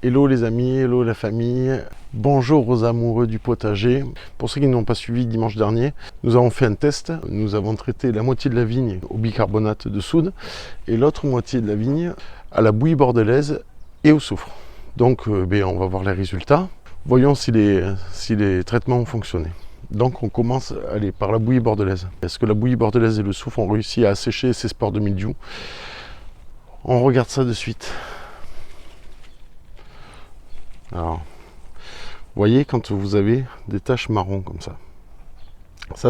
Hello les amis, hello la famille, bonjour aux amoureux du potager. Pour ceux qui n'ont pas suivi dimanche dernier, nous avons fait un test. Nous avons traité la moitié de la vigne au bicarbonate de soude et l'autre moitié de la vigne à la bouillie bordelaise et au soufre. Donc on va voir les résultats. Voyons si les traitements ont fonctionné. Donc on commence par la bouillie bordelaise. Est-ce que la bouillie bordelaise et le soufre ont réussi à assécher ces spores de mildiou? On regarde ça de suite. Alors, vous voyez quand vous avez des taches marron comme ça,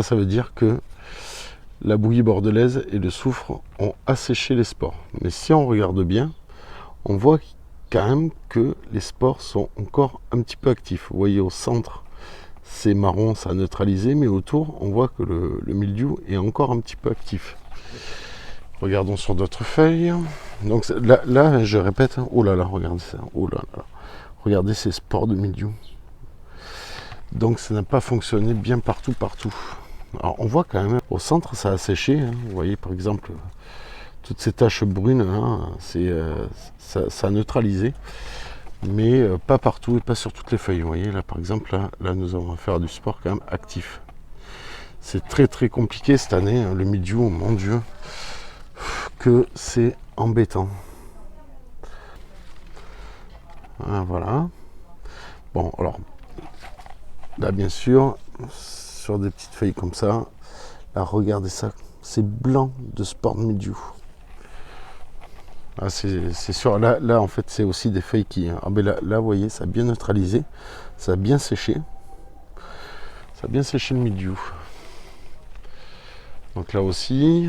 ça veut dire que la bouillie bordelaise et le soufre ont asséché les spores. Mais si on regarde bien, on voit quand même que les spores sont encore un petit peu actifs. Vous voyez au centre, c'est marron, ça a neutralisé, mais autour, on voit que le mildiou est encore un petit peu actif. Regardons sur d'autres feuilles. Donc là, je répète, oh là là, regardez ça, oh là là. Regardez ces spores de mildiou. Donc ça n'a pas fonctionné bien partout. Alors on voit quand même, au centre ça a séché. Hein. Vous voyez par exemple, toutes ces taches brunes, hein, ça a neutralisé. Mais pas partout et pas sur toutes les feuilles. Vous voyez là par exemple, là nous avons affaire à du spore quand même actif. C'est très compliqué cette année, hein, le mildiou, mon Dieu, que c'est embêtant. Ah, voilà. Bon, alors, là, bien sûr, sur des petites feuilles comme ça, là, regardez ça, c'est blanc de spores de mildiou. Ah, c'est sûr, là, en fait, c'est aussi des feuilles qui... Ah, ben là, vous voyez, ça a bien neutralisé, ça a bien séché. Ça a bien séché le mildiou. Donc là aussi...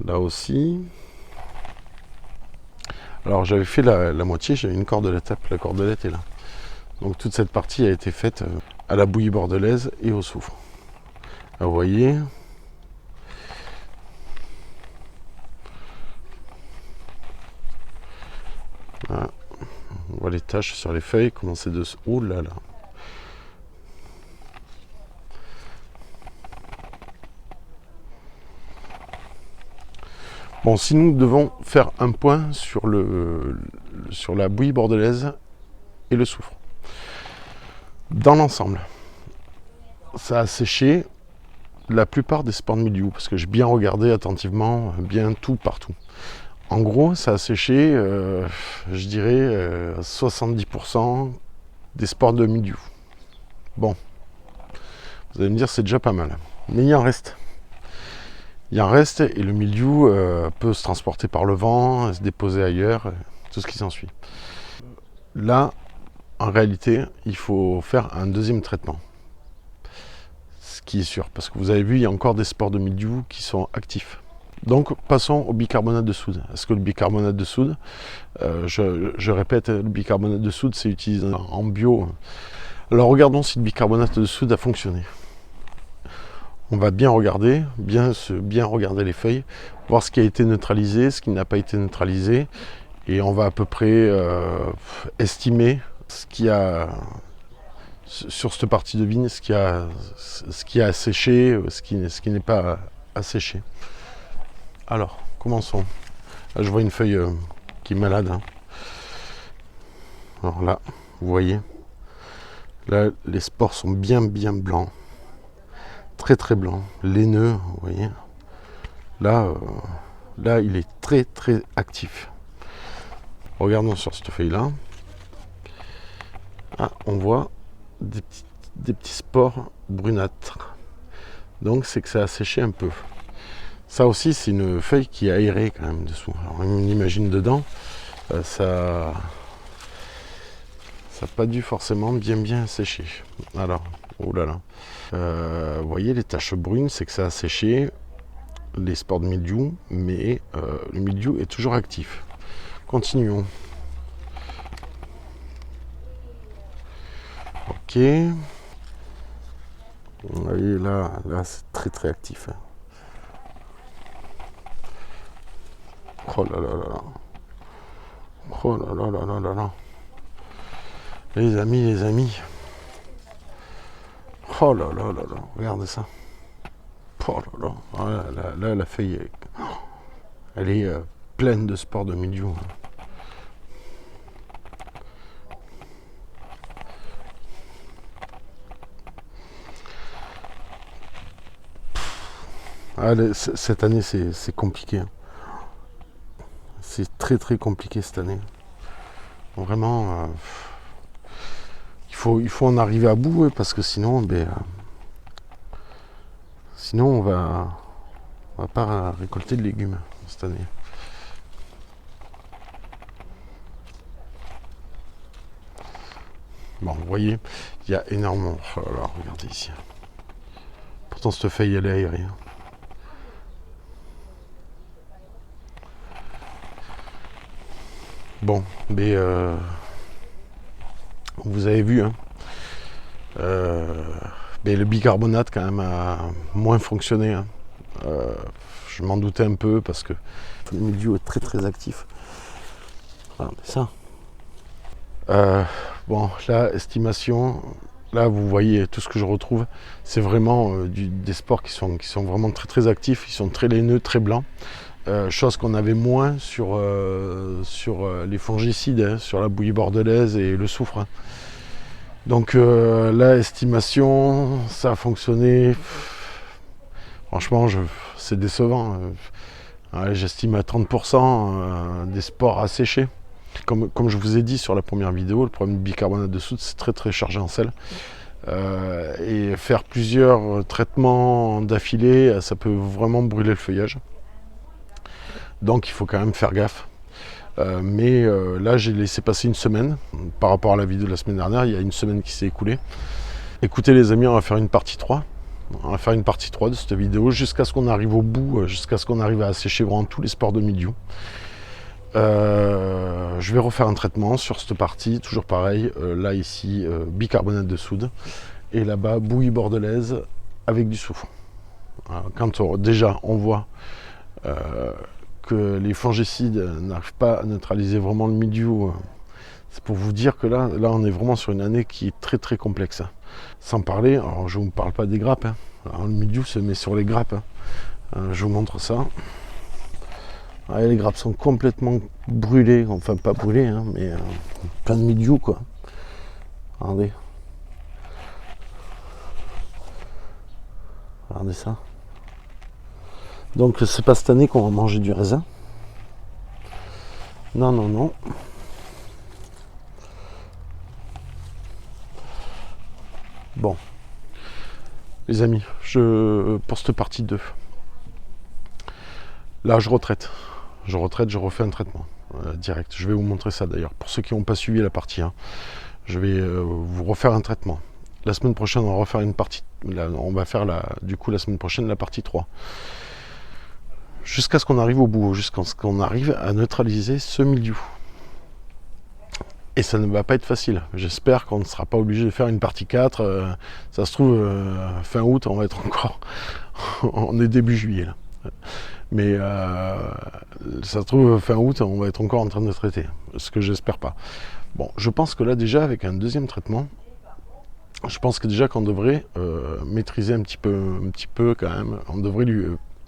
Là aussi... Alors j'avais fait la moitié, j'avais une cordelette, la cordelette est là. Donc toute cette partie a été faite à la bouillie bordelaise et au soufre. Là, vous voyez. Là, on voit les taches sur les feuilles commencer de se... Oh là là. Bon, si nous devons faire un point sur la bouillie bordelaise et le soufre. Dans l'ensemble, ça a séché la plupart des spores de mildiou, parce que j'ai bien regardé attentivement, bien tout partout. En gros, ça a séché, je dirais, 70% des spores de mildiou. Bon, vous allez me dire, c'est déjà pas mal. Mais il en reste. Il en reste, et le mildiou peut se transporter par le vent, se déposer ailleurs, tout ce qui s'ensuit. Là, en réalité, il faut faire un deuxième traitement. Ce qui est sûr, parce que vous avez vu, il y a encore des spores de mildiou qui sont actifs. Donc, passons au bicarbonate de soude. Est-ce que le bicarbonate de soude, je répète, le bicarbonate de soude, c'est utilisé en bio. Alors, regardons si le bicarbonate de soude a fonctionné. On va bien regarder, bien regarder les feuilles, voir ce qui a été neutralisé, ce qui n'a pas été neutralisé, et on va à peu près estimer ce qui a sur cette partie de vigne, ce qui a asséché, ce qui n'est pas asséché. Alors, commençons. Là, je vois une feuille qui est malade. Hein. Alors là, vous voyez, là, les spores sont bien blancs. Très blanc, laineux, vous voyez. Là, il est très actif. Regardons sur cette feuille-là. Ah, on voit des petits spores brunâtres. Donc, c'est que ça a séché un peu. Ça aussi, c'est une feuille qui est aérée quand même dessous. Alors, on imagine dedans, ça n'a pas dû forcément bien sécher. Alors, oh là là. Vous voyez les taches brunes, c'est que ça a séché les spores de mildiou, mais le mildiou est toujours actif. Continuons. Ok. Vous voyez là c'est très actif. Oh là là là. Oh là là là là là. Les amis. Oh là là là là. Regardez ça. Oh là là. Ah, là, la feuille, elle est pleine de spores de mildiou. Cette année, c'est compliqué. C'est très très compliqué cette année. Vraiment, il faut en arriver à bout, parce que sinon, sinon on va pas récolter de légumes cette année. Bon, vous voyez, il y a énormément. Alors, regardez ici. Pourtant, cette feuille, elle est aérée. Bon, mais vous avez vu, hein, mais le bicarbonate quand même a moins fonctionné. Hein. Je m'en doutais un peu parce que le milieu est très très actif. Voilà, ça. Bon, là, estimation, là vous voyez tout ce que je retrouve, c'est vraiment des spores qui sont vraiment très très actifs, ils sont très laineux, très blancs. Chose qu'on avait moins sur les fongicides, hein, sur la bouillie bordelaise et le soufre. Hein. Donc là, estimation, ça a fonctionné. Franchement, c'est décevant. J'estime à 30% des spores asséchés. Comme je vous ai dit sur la première vidéo, le problème du bicarbonate de soude, c'est très très chargé en sel. Et faire plusieurs traitements d'affilée, ça peut vraiment brûler le feuillage. Donc il faut quand même faire gaffe. Mais là, j'ai laissé passer une semaine. Par rapport à la vidéo de la semaine dernière, il y a une semaine qui s'est écoulée. Écoutez les amis, on va faire une partie 3. On va faire une partie 3 de cette vidéo jusqu'à ce qu'on arrive au bout, jusqu'à ce qu'on arrive à assécher vraiment tous les spores de mildiou. Je vais refaire un traitement sur cette partie, toujours pareil, là ici bicarbonate de soude et là-bas bouillie bordelaise avec du soufre. Quand déjà on voit que les fongicides n'arrivent pas à neutraliser vraiment le mildiou, c'est pour vous dire que là on est vraiment sur une année qui est très très complexe. Sans parler, alors je ne vous parle pas des grappes, hein. Alors, le mildiou se met sur les grappes, hein. Je vous montre ça. Ouais, les grappes sont complètement brûlées, enfin pas brûlées, hein, mais plein de mildiou quoi. Regardez. Regardez ça. Donc c'est pas cette année qu'on va manger du raisin. Non, non, non. Bon. Les amis, pour cette partie 2. Là je retraite. Je refais un traitement direct. Je vais vous montrer ça d'ailleurs. Pour ceux qui n'ont pas suivi la partie 1, je vais vous refaire un traitement. La semaine prochaine, on va refaire une partie. On va faire du coup la semaine prochaine la partie 3. Jusqu'à ce qu'on arrive au bout, jusqu'à ce qu'on arrive à neutraliser ce mildiou. Et ça ne va pas être facile. J'espère qu'on ne sera pas obligé de faire une partie 4. Ça se trouve, fin août, on va être encore... on est début juillet là. Mais ça se trouve, fin août, on va être encore en train de traiter. Ce que j'espère pas. Bon, je pense que là déjà, avec un deuxième traitement, je pense que déjà qu'on devrait maîtriser un petit peu quand même. On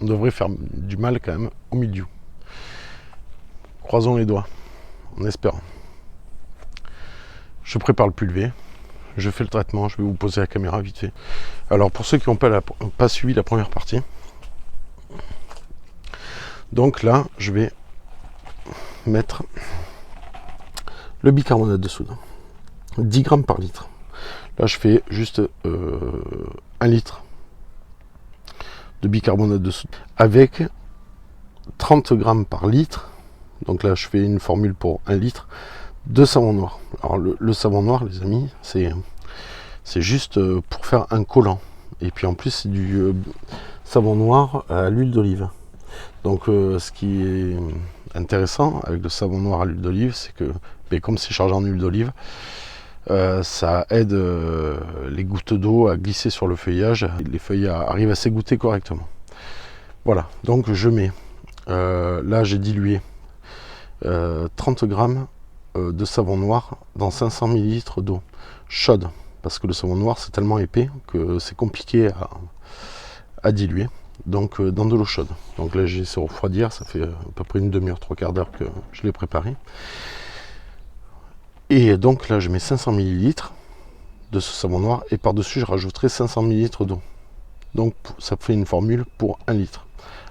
devrait faire du mal quand même au mildiou. Croisons les doigts, en espérant. Je prépare le pulvé, je fais le traitement, je vais vous poser la caméra vite fait. Alors pour ceux qui n'ont pas suivi la première partie, donc là je vais mettre le bicarbonate de soude, 10 grammes par litre. Là je fais juste 1 litre de bicarbonate de soude avec 30 grammes par litre. Donc là je fais une formule pour 1 litre de savon noir. Alors le savon noir, les amis, c'est juste pour faire un collant. Et puis en plus c'est du savon noir à l'huile d'olive. Donc ce qui est intéressant avec le savon noir à l'huile d'olive, c'est que comme c'est chargé en huile d'olive, ça aide les gouttes d'eau à glisser sur le feuillage. Les feuilles arrivent à s'égoutter correctement. Voilà, donc je mets, là j'ai dilué 30 grammes de savon noir dans 500 ml d'eau chaude, parce que le savon noir c'est tellement épais que c'est compliqué à diluer, donc dans de l'eau chaude. Donc là j'ai laissé refroidir, ça fait à peu près une demi-heure, 3/4 d'heure que je l'ai préparé. Et donc là je mets 500 ml de ce savon noir et par dessus je rajouterai 500 ml d'eau. Donc ça fait une formule pour 1 litre.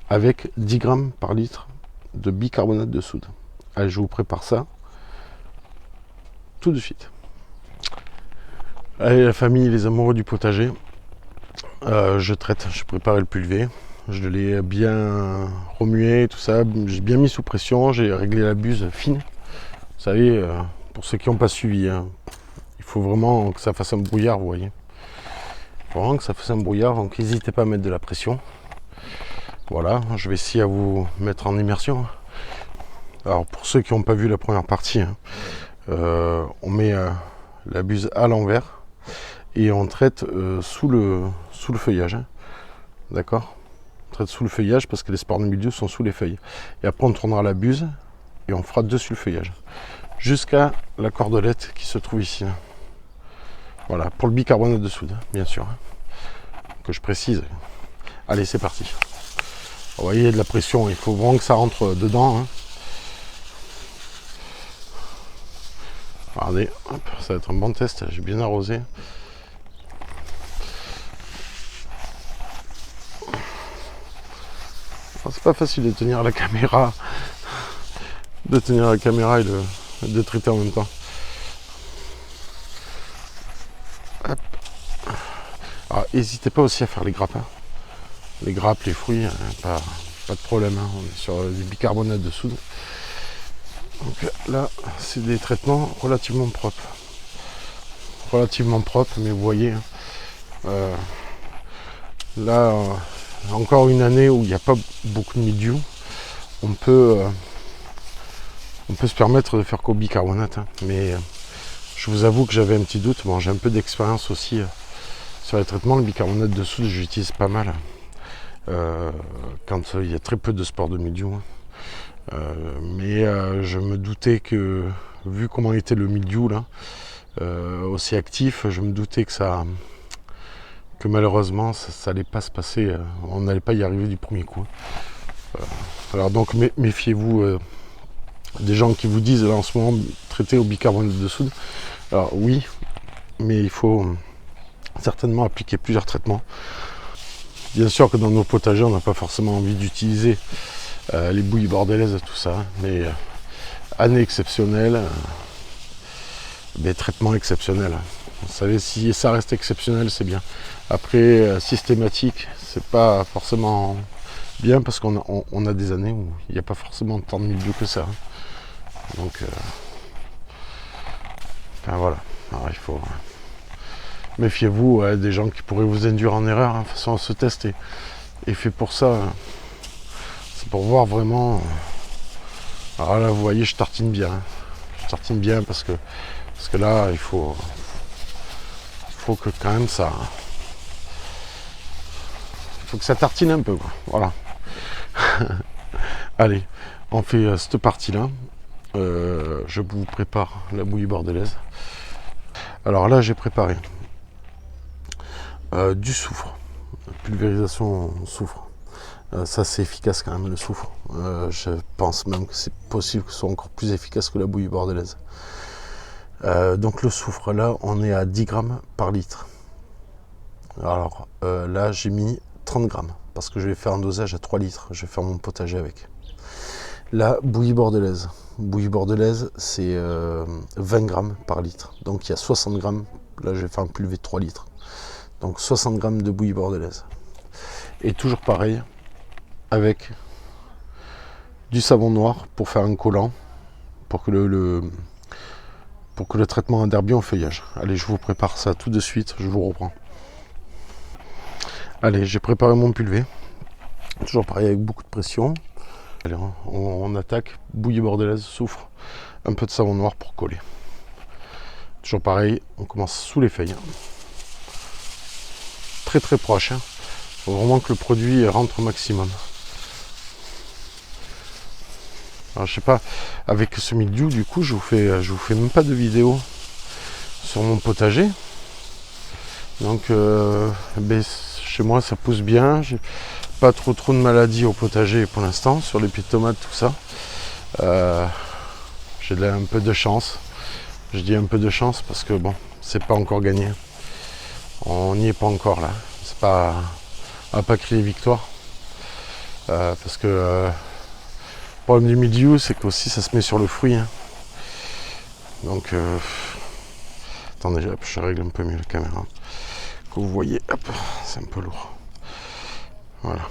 avec 10 grammes par litre de bicarbonate de soude. Allez, je vous prépare ça tout de suite. Allez la famille, les amoureux du potager, je traite, je prépare le pulvé, je l'ai bien remué, tout ça, j'ai bien mis sous pression, j'ai réglé la buse fine. Vous savez, pour ceux qui n'ont pas suivi, hein, il faut vraiment que ça fasse un brouillard, vous voyez. Il faut vraiment que ça fasse un brouillard, donc n'hésitez pas à mettre de la pression. Voilà, je vais essayer à vous mettre en immersion. Alors pour ceux qui n'ont pas vu la première partie, hein, on met la buse à l'envers et on traite sous le feuillage. Hein. D'accord ? On traite sous le feuillage parce que les spores de mildiou sont sous les feuilles. Et après on tournera la buse et on fera dessus le feuillage. Jusqu'à la cordelette qui se trouve ici. Là. Voilà, pour le bicarbonate de soude, bien sûr. Hein, que je précise. Allez, c'est parti. Vous voyez, il y a de la pression, il faut vraiment que ça rentre dedans. Hein. Regardez, hop, ça va être un bon test, j'ai bien arrosé. C'est pas facile de tenir la caméra, et de traiter en même temps. Hop. Alors, n'hésitez pas aussi à faire les grappes. Hein. Les grappes, les fruits, hein, pas de problème. Hein. On est sur du bicarbonate de soude. Donc là, c'est des traitements relativement propres. Mais vous voyez, là, encore une année où il n'y a pas beaucoup de mildiou, on peut se permettre de faire qu'au bicarbonate. Hein. Mais je vous avoue que j'avais un petit doute. Bon, j'ai un peu d'expérience aussi sur les traitements. Le bicarbonate de soude, j'utilise pas mal quand il y a très peu de spores de mildiou. Hein. Mais je me doutais que, vu comment était le mildiou là, aussi actif, je me doutais que malheureusement ça n'allait pas se passer, on n'allait pas y arriver du premier coup. Alors donc méfiez-vous des gens qui vous disent là en ce moment traiter au bicarbonate de soude. Alors oui, mais il faut certainement appliquer plusieurs traitements. Bien sûr que dans nos potagers on n'a pas forcément envie d'utiliser les bouillies bordelaises, tout ça, mais année exceptionnelle, des traitements exceptionnels. Vous savez, si ça reste exceptionnel, c'est bien. Après, systématique, c'est pas forcément bien parce qu'on a des années où il n'y a pas forcément tant de mildiou que ça. Donc, enfin voilà. Alors, il faut méfiez-vous des gens qui pourraient vous induire en erreur. De toute façon, ce test est fait pour ça. C'est pour voir vraiment. Alors là, vous voyez, je tartine bien. Hein. Je tartine bien parce que là, il faut que quand même ça. Il faut que ça tartine un peu, quoi. Voilà. Allez, on fait cette partie-là. Je vous prépare la bouillie bordelaise. Alors là, j'ai préparé du soufre, pulvérisation soufre. Ça, c'est efficace quand même, le soufre. Je pense même que c'est possible que ce soit encore plus efficace que la bouillie bordelaise. Donc le soufre, là, on est à 10 grammes par litre. Alors là, j'ai mis 30 grammes parce que je vais faire un dosage à 3 litres. Je vais faire mon potager avec. La bouillie bordelaise. Bouillie bordelaise, c'est 20 grammes par litre. Donc il y a 60 grammes. Là, je vais faire un pulvé de 3 litres. Donc 60 grammes de bouillie bordelaise. Et toujours pareil, avec du savon noir pour faire un collant, pour que le traitement adhère bien au feuillage. Allez, je vous prépare ça tout de suite, je vous reprends. Allez, j'ai préparé mon pulvé. Toujours pareil avec beaucoup de pression. Allez, on attaque, bouillie bordelaise, soufre, un peu de savon noir pour coller. Toujours pareil, on commence sous les feuilles. Très très proche. Il faut vraiment que le produit rentre au maximum. Alors, je sais pas, avec ce mildiou, du coup, je vous fais même pas de vidéo sur mon potager. Donc, chez moi, ça pousse bien. J'ai pas trop de maladies au potager pour l'instant, sur les pieds de tomates, tout ça. J'ai un peu de chance. Je dis un peu de chance parce que bon, c'est pas encore gagné. On n'y est pas encore là. C'est pas, on va pas crier victoire. Parce que le problème du mildiou, c'est qu'aussi ça se met sur le fruit. Hein. Donc, attendez, hop, je règle un peu mieux la caméra. Que vous voyez, hop, c'est un peu lourd. Voilà.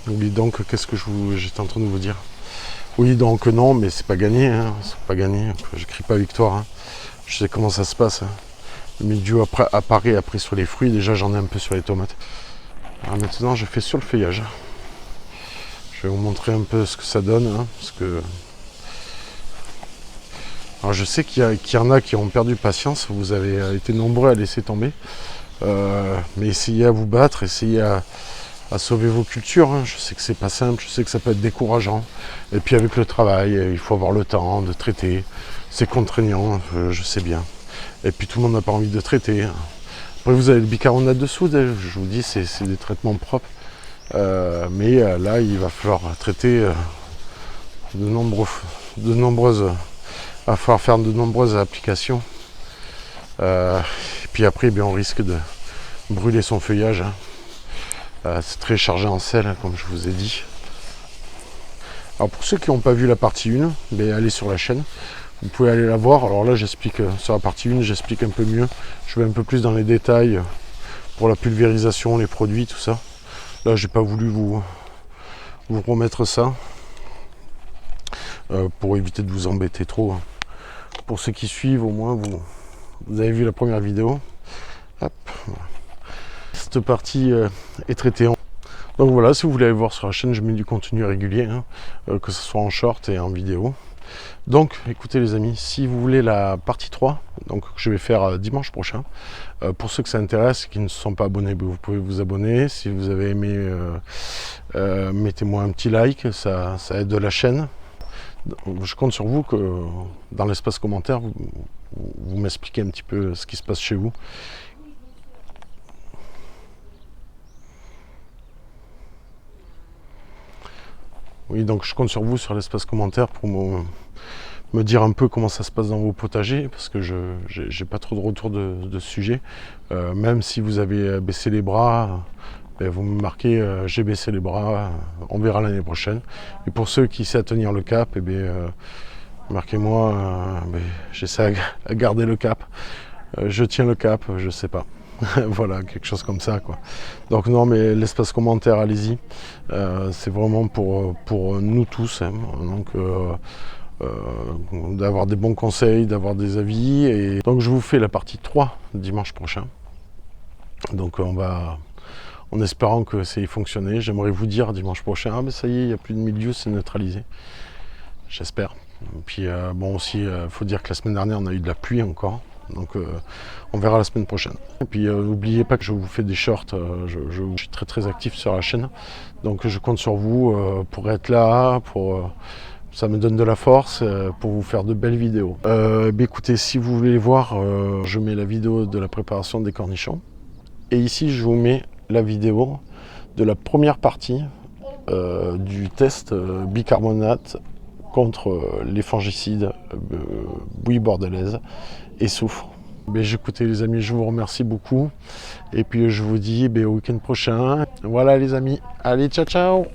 Oui, donc, qu'est-ce que j'étais en train de vous dire? Oui, donc non, mais c'est pas gagné. Hein, c'est pas gagné. Je crie pas victoire. Hein. Je sais comment ça se passe. Hein. Le mildiou apparaît après sur les fruits. Déjà, j'en ai un peu sur les tomates. Alors maintenant, je fais sur le feuillage. Je vais vous montrer un peu ce que ça donne. Hein, parce que... Alors, je sais qu'il y en a qui ont perdu patience. Vous avez été nombreux à laisser tomber. Mais essayez à vous battre. Essayez à sauver vos cultures. Hein. Je sais que c'est pas simple. Je sais que ça peut être décourageant. Et puis avec le travail, il faut avoir le temps de traiter. C'est contraignant. Je sais bien. Et puis tout le monde n'a pas envie de traiter. Après vous avez le bicarbonate de soude, je vous dis c'est des traitements propres. Mais là il va falloir traiter de nombreuses. Il va falloir faire de nombreuses applications. Et puis après bien, on risque de brûler son feuillage. Hein. C'est très chargé en sel, hein, comme je vous ai dit. Alors pour ceux qui n'ont pas vu la partie 1, ben, allez sur la chaîne. Vous pouvez aller la voir. Alors là, j'explique sur la partie 1, j'explique un peu mieux. Je vais un peu plus dans les détails pour la pulvérisation, les produits, tout ça. Là, j'ai pas voulu vous remettre ça pour éviter de vous embêter trop. Pour ceux qui suivent, au moins, vous avez vu la première vidéo. Hop, voilà. Cette partie est traitée en... Donc voilà, si vous voulez aller voir sur la chaîne, je mets du contenu régulier, hein, que ce soit en short et en vidéo. Donc écoutez les amis, si vous voulez la partie 3, donc je vais faire dimanche prochain, pour ceux que ça intéresse, qui ne sont pas abonnés, vous pouvez vous abonner. Si vous avez aimé, mettez-moi un petit like, ça aide la chaîne. Je compte sur vous que dans l'espace commentaire, vous m'expliquez un petit peu ce qui se passe chez vous. Oui, donc je compte sur vous sur l'espace commentaire pour me dire un peu comment ça se passe dans vos potagers, parce que je n'ai pas trop de retour de ce sujet. Même si vous avez baissé les bras, vous me marquez j'ai baissé les bras, on verra l'année prochaine. Et pour ceux qui essaient à tenir le cap, marquez-moi, j'essaie à garder le cap. Je tiens le cap, je sais pas. Voilà, quelque chose comme ça, quoi. Donc non, mais l'espace commentaire, allez-y. C'est vraiment pour nous tous. Hein. Donc d'avoir des bons conseils, d'avoir des avis. Et donc je vous fais la partie 3 dimanche prochain. Donc en espérant que ça ait fonctionné, j'aimerais vous dire dimanche prochain, ah ben ça y est, il n'y a plus de mildiou, c'est neutralisé. J'espère. Puis bon aussi, il faut dire que la semaine dernière, on a eu de la pluie encore. Donc on verra la semaine prochaine. Et puis n'oubliez pas que je vous fais des shorts, je suis très très actif sur la chaîne. Donc je compte sur vous pour être là, ça me donne de la force pour vous faire de belles vidéos. Écoutez, si vous voulez voir, je mets la vidéo de la préparation des cornichons. Et ici je vous mets la vidéo de la première partie du test bicarbonate contre les fongicides bouillie bordelaise et soufre. Écoutez les amis, je vous remercie beaucoup et puis je vous dis au week-end prochain. Voilà les amis, allez ciao ciao.